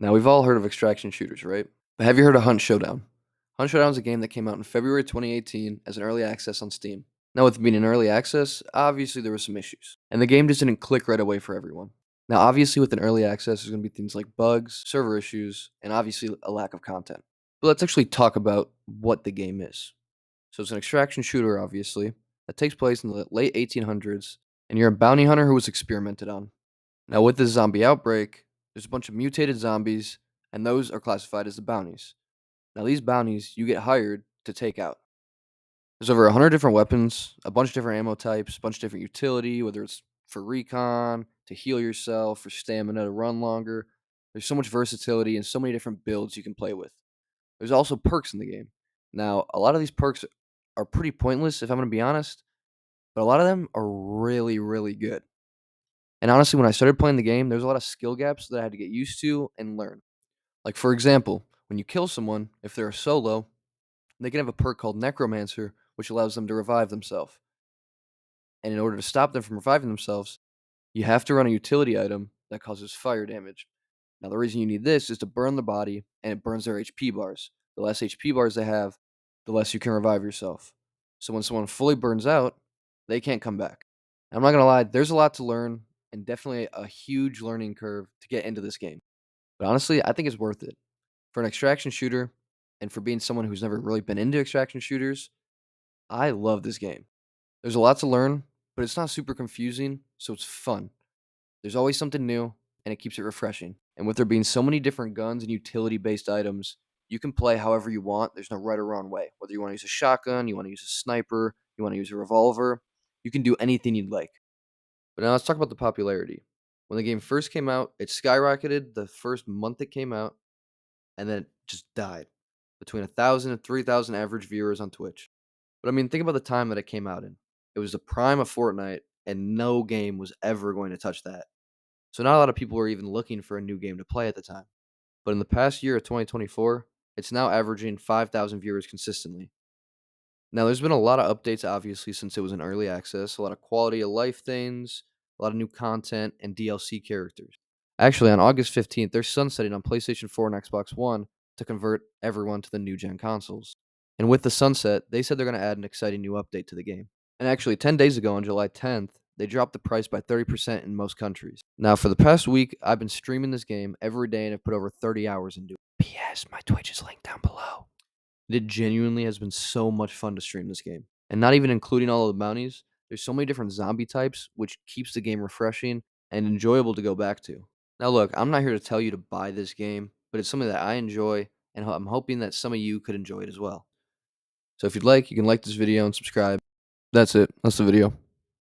Now, we've all heard of extraction shooters, right? But have you heard of Hunt Showdown? Hunt Showdown is a game that came out in February 2018 as an early access on Steam. Now, with being an early access, obviously there were some issues, and the game just didn't click right away for everyone. Now, obviously, with an early access, there's going to be things like bugs, server issues, and obviously a lack of content. But let's actually talk about what the game is. So, it's an extraction shooter, obviously, that takes place in the late 1800s, and you're a bounty hunter who was experimented on. Now, with this zombie outbreak, there's a bunch of mutated zombies, and those are classified as the bounties. Now, these bounties you get hired to take out. There's over 100 different weapons, a bunch of different ammo types, a bunch of different utility, whether it's for recon, to heal yourself, for stamina, to run longer. There's so much versatility and so many different builds you can play with. There's also perks in the game. Now, a lot of these perks are pretty pointless, if I'm going to be honest, but a lot of them are really, really good. And honestly, when I started playing the game, there's a lot of skill gaps that I had to get used to and learn. Like, for example, when you kill someone, if they're a solo, they can have a perk called Necromancer, which allows them to revive themselves. And in order to stop them from reviving themselves, you have to run a utility item that causes fire damage. Now, the reason you need this is to burn the body, and it burns their HP bars. The less HP bars they have, the less you can revive yourself. So when someone fully burns out, they can't come back. I'm not gonna lie, there's a lot to learn, and definitely a huge learning curve to get into this game. But honestly, I think it's worth it. For an extraction shooter, and for being someone who's never really been into extraction shooters, I love this game. There's a lot to learn, but it's not super confusing, so it's fun. There's always something new, and it keeps it refreshing. And with there being so many different guns and utility-based items, you can play however you want. There's no right or wrong way. Whether you want to use a shotgun, you want to use a sniper, you want to use a revolver, you can do anything you'd like. But now let's talk about the popularity. When the game first came out, it skyrocketed the first month it came out, and then it just died. Between 1,000 and 3,000 average viewers on Twitch. But I mean, think about the time that it came out in. It was the prime of Fortnite, and no game was ever going to touch that. So not a lot of people were even looking for a new game to play at the time. But in the past year of 2024, it's now averaging 5,000 viewers consistently. Now, there's been a lot of updates, obviously, since it was in early access, a lot of quality of life things, a lot of new content, and DLC characters. Actually, on August 15th, they're sunsetting on PlayStation 4 and Xbox One to convert everyone to the new gen consoles. And with the sunset, they said they're going to add an exciting new update to the game. And actually, 10 days ago on July 10th, they dropped the price by 30% in most countries. Now, for the past week, I've been streaming this game every day and have put over 30 hours into it. P.S. My Twitch is linked down below. It genuinely has been so much fun to stream this game. And not even including all of the bounties, there's so many different zombie types, which keeps the game refreshing and enjoyable to go back to. Now, look, I'm not here to tell you to buy this game, but it's something that I enjoy, and I'm hoping that some of you could enjoy it as well. So if you'd like, you can like this video and subscribe. That's it. That's the video.